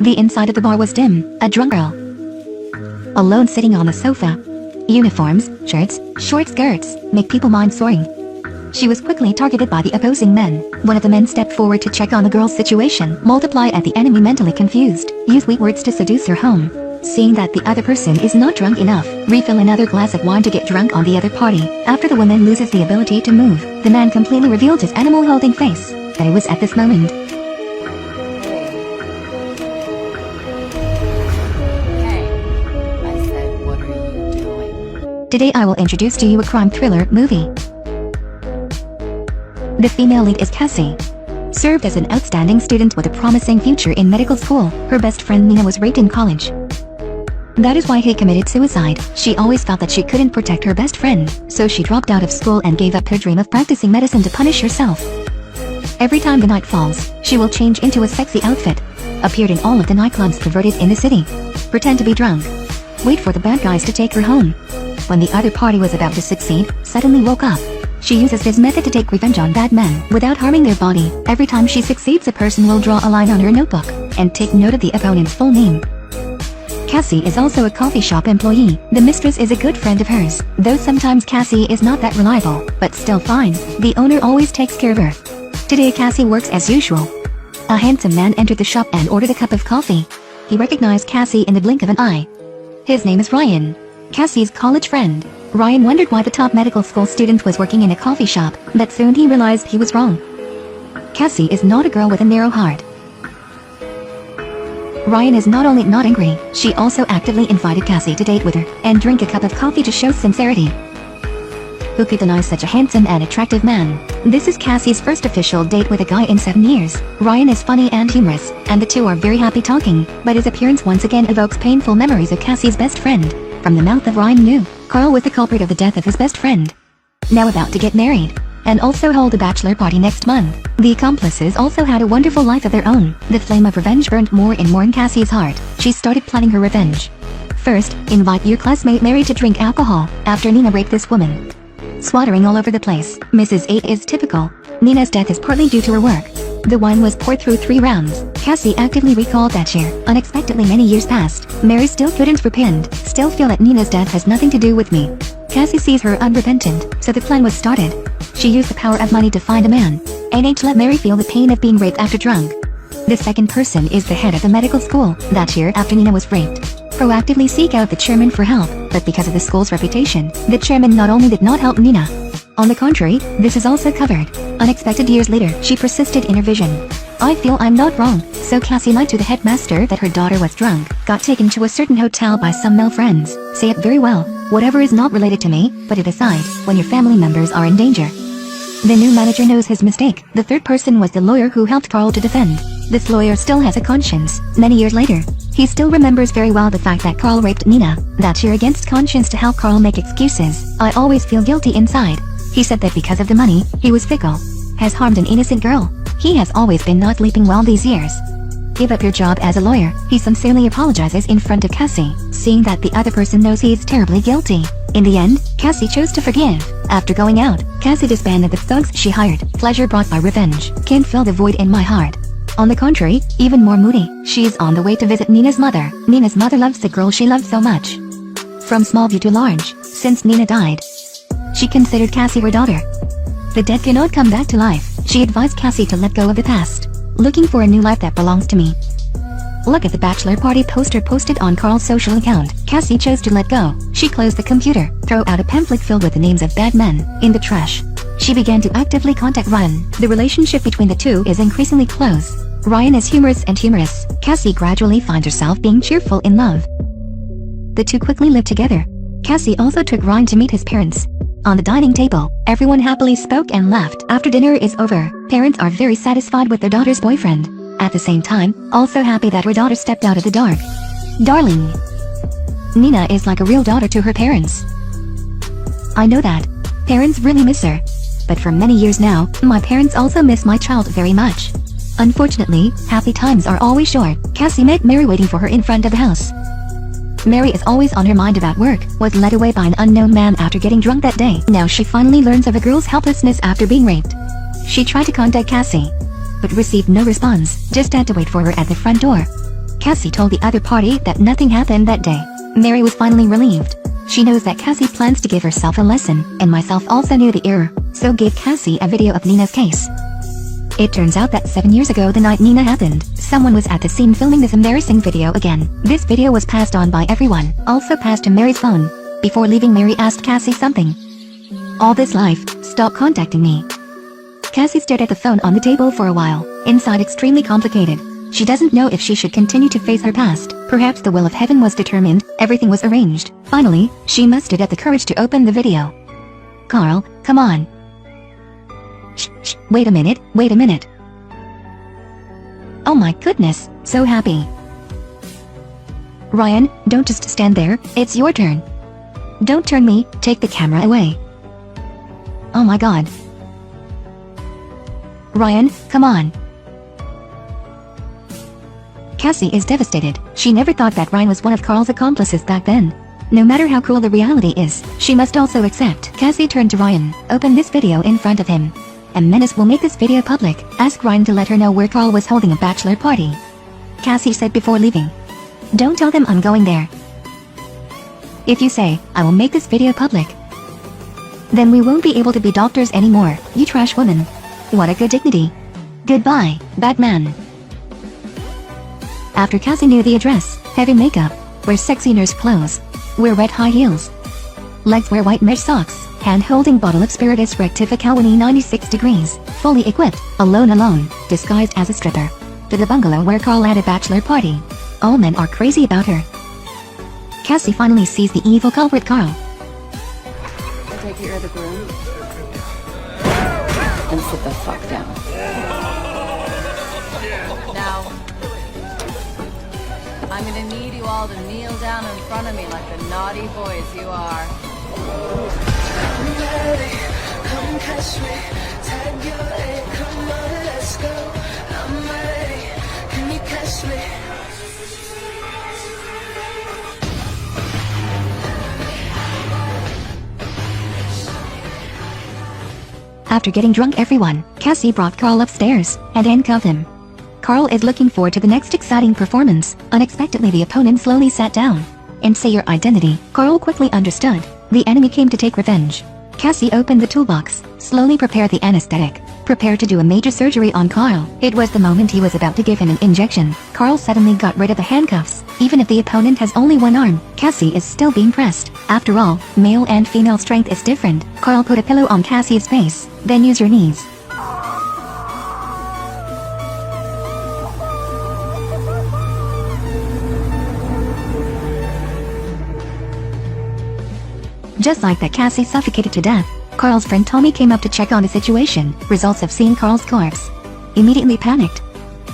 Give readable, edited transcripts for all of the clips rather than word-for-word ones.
The inside of the bar was dim, a drunk girl alone sitting on the sofa. Uniforms, shirts, short skirts, make people mind soaring. She was quickly targeted by the opposing men. One of the men stepped forward to check on the girl's situation. Multiply at the enemy mentally confused. Use weak words to seduce her home. Seeing that the other person is not drunk enough, refill another glass of wine to get drunk on the other party. After the woman loses the ability to move, the man completely revealed his animal-holding face. And it was at this moment Today I will introduce to you a crime thriller movie. The female lead is Cassie. Served as an outstanding student with a promising future in medical school, her best friend Nina was raped in college. That is why he committed suicide. She always felt that she couldn't protect her best friend, so she dropped out of school and gave up her dream of practicing medicine to punish herself. Every time the night falls, she will change into a sexy outfit, appeared in all of the nightclubs perverted in the city, pretend to be drunk, wait for the bad guys to take her home. When the other party was about to succeed, suddenly woke up. She uses this method to take revenge on bad men without harming their body. Every time she succeeds, a person will draw a line on her notebook and take note of the opponent's full name. Cassie is also a coffee shop employee. The mistress is a good friend of hers, though sometimes Cassie is not that reliable, but still fine. The owner always takes care of her. Today Cassie works as usual. A handsome man entered the shop and ordered a cup of coffee. He recognized Cassie in the blink of an eye. His name is Ryan, Cassie's college friend. Ryan wondered why the top medical school student was working in a coffee shop, but soon he realized he was wrong. Cassie is not a girl with a narrow heart. Ryan is not only not angry, she also actively invited Cassie to date with her and drink a cup of coffee to show sincerity. Who could deny such a handsome and attractive man? This is Cassie's first official date with a guy in 7 years. Ryan is funny and humorous, and the two are very happy talking, but his appearance once again evokes painful memories of Cassie's best friend. From the mouth of Ryan knew Carl was the culprit of the death of his best friend. Now about to get married, and also hold a bachelor party next month. The accomplices also had a wonderful life of their own. The flame of revenge burned more and more in Cassie's heart. She started planning her revenge. First, invite your classmate Mary to drink alcohol after Nina raped this woman. Swattering all over the place. Mrs. 8 is typical. Nina's death is partly due to her work. The wine was poured through 3 rounds. Cassie actively recalled that year. Unexpectedly many years passed. Mary still couldn't repent. Still feel that Nina's death has nothing to do with me. Cassie sees her unrepentant, so the plan was started. She used the power of money to find a man and to let Mary feel the pain of being raped after drunk. The second person is the head of the medical school. That year after Nina was raped, proactively seek out the chairman for help, but because of the school's reputation, the chairman not only did not help Nina. On the contrary, this is also covered. Unexpected years later, she persisted in her vision. I feel I'm not wrong, so Cassie lied to the headmaster that her daughter was drunk, got taken to a certain hotel by some male friends. Say it very well. Whatever is not related to me, put it aside, when your family members are in danger. The new manager knows his mistake. The third person was the lawyer who helped Carl to defend. This lawyer still has a conscience. Many years later, he still remembers very well the fact that Carl raped Nina. That year against conscience to help Carl make excuses. I always feel guilty inside. He said that because of the money, he was fickle, has harmed an innocent girl. He has always been not sleeping well these years. Give up your job as a lawyer. He sincerely apologizes in front of Cassie, seeing that the other person knows he is terribly guilty. In the end, Cassie chose to forgive. After going out, Cassie disbanded the thugs she hired. Pleasure brought by revenge can't fill the void in my heart. On the contrary, even more moody, she is on the way to visit Nina's mother. Nina's mother loves the girl she loved so much. From small view to large, since Nina died, she considered Cassie her daughter. The dead cannot come back to life. She advised Cassie to let go of the past, looking for a new life that belongs to me. Look at the bachelor party poster posted on Carl's social account. Cassie chose to let go. She closed the computer, threw out a pamphlet filled with the names of bad men in the trash. She began to actively contact Ryan. The relationship between the two is increasingly close. Ryan is humorous and humorous. Cassie gradually finds herself being cheerful in love. The two quickly live together. Cassie also took Ryan to meet his parents. On the dining table, everyone happily spoke and laughed. After dinner is over, parents are very satisfied with their daughter's boyfriend. At the same time, also happy that her daughter stepped out of the dark. Darling, Nina is like a real daughter to her parents. I know that. Parents really miss her. But for many years now, my parents also miss my child very much. Unfortunately, happy times are always short. Cassie met Mary waiting for her in front of the house. Mary is always on her mind about work, was led away by an unknown man after getting drunk that day. Now she finally learns of a girl's helplessness after being raped. She tried to contact Cassie, but received no response, just had to wait for her at the front door. Cassie told the other party that nothing happened that day. Mary was finally relieved. She knows that Cassie plans to give herself a lesson, and myself also knew the error, so gave Cassie a video of Nina's case. It turns out that 7 years ago, the night Nina happened, someone was at the scene filming this embarrassing video again. This video was passed on by everyone, also passed to Mary's phone. Before leaving, Mary asked Cassie something. "All this life, stop contacting me." Cassie stared at the phone on the table for a while, inside extremely complicated. She doesn't know if she should continue to face her past. Perhaps the will of heaven was determined, everything was arranged. Finally, she mustered up the courage to open the video. "Carl, come on." Shh, wait a minute. Oh my goodness, so happy. "Ryan, don't just stand there, it's your turn. Don't turn me, take the camera away." Oh my god. "Ryan, come on." Cassie is devastated. She never thought that Ryan was one of Carl's accomplices back then. No matter how cruel the reality is, she must also accept. Cassie turned to Ryan, "Open this video in front of him. And Menace will make this video public. Ask Ryan to let her know where Carl was holding a bachelor party." Cassie said before leaving. "Don't tell them I'm going there. If you say, I will make this video public, then we won't be able to be doctors anymore, you trash woman." What a good dignity. Goodbye, Batman. After Cassie knew the address, heavy makeup, wear sexy nurse clothes, wear red high heels, legs wear white mesh socks, hand-holding bottle of Spiritus Rectificawini 96 degrees, fully equipped, alone, disguised as a stripper, to the bungalow where Carl had a bachelor party. All men are crazy about her. Cassie finally sees the evil culprit Carl. I take it you're the groom? And sit the fuck down. Now, I'm gonna need you all to kneel down in front of me like the naughty boys you are. Come catch me, tag your leg, come on, let's go. I'm ready, can you catch me? After getting drunk, Cassie brought Carl upstairs and handcuffed him. Carl is looking forward to the next exciting performance. Unexpectedly, the opponent slowly sat down. "And say your identity." Carl quickly understood. The enemy came to take revenge. Cassie opened the toolbox, slowly prepared the anesthetic, prepared to do a major surgery on Carl. It was the moment he was about to give him an injection. Carl suddenly got rid of the handcuffs. Even if the opponent has only one arm, Cassie is still being pressed. After all, male and female strength is different. Carl put a pillow on Cassie's face, then use your knees. Just like that, Cassie suffocated to death. Carl's friend Tommy came up to check on the situation. Results of seeing Carl's corpse. Immediately panicked.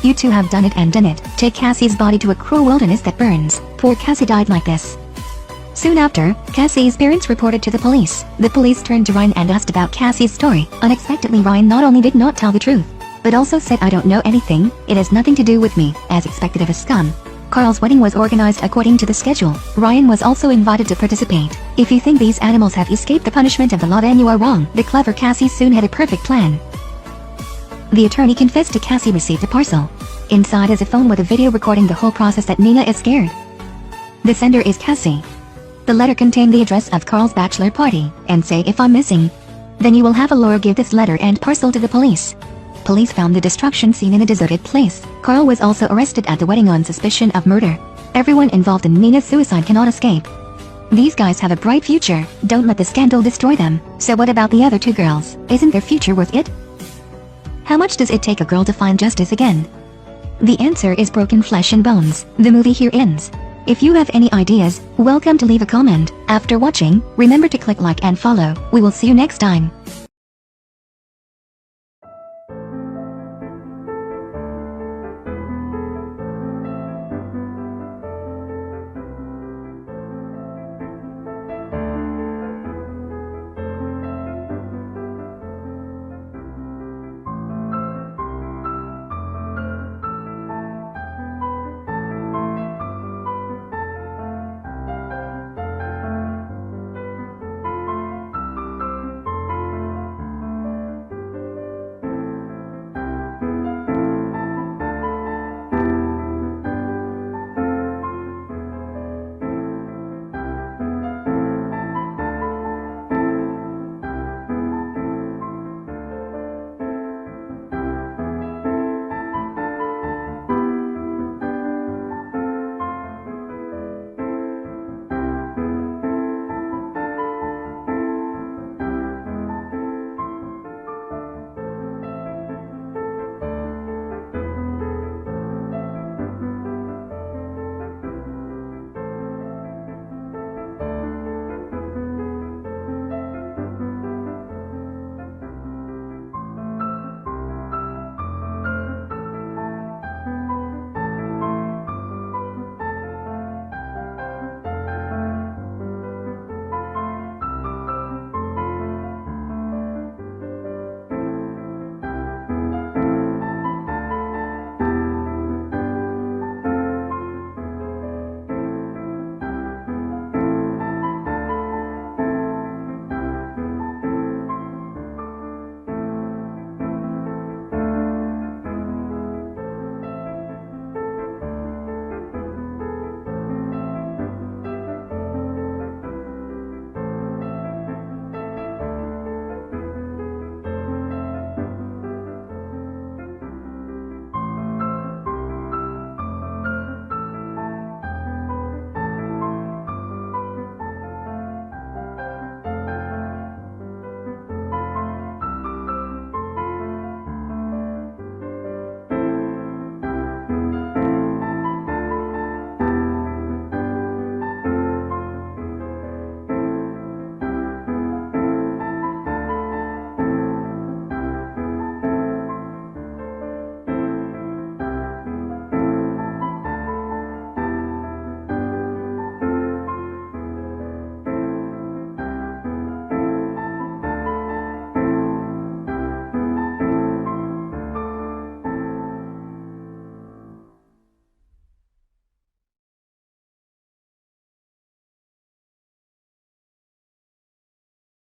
"You two have done it and done it. Take Cassie's body to a cruel wilderness that burns." Poor Cassie died like this. Soon after, Cassie's parents reported to the police. The police turned to Ryan and asked about Cassie's story. Unexpectedly, Ryan not only did not tell the truth, but also said, "I don't know anything, it has nothing to do with me," as expected of a scum. Carl's wedding was organized according to the schedule. Ryan was also invited to participate. If you think these animals have escaped the punishment of the law, then you are wrong. The clever Cassie soon had a perfect plan. The attorney confessed to Cassie received a parcel. Inside is a phone with a video recording the whole process that Nina is scared. The sender is Cassie. The letter contained the address of Carl's bachelor party, and say, "If I'm missing, then you will have a lawyer give this letter and parcel to the police." Police found the destruction scene in a deserted place. Carl was also arrested at the wedding on suspicion of murder. Everyone involved in Nina's suicide cannot escape. These guys have a bright future, don't let the scandal destroy them. So what about the other two girls? Isn't their future worth it? How much does it take a girl to find justice again? The answer is broken flesh and bones. The movie here ends. If you have any ideas, welcome to leave a comment. After watching, remember to click like and follow. We will see you next time.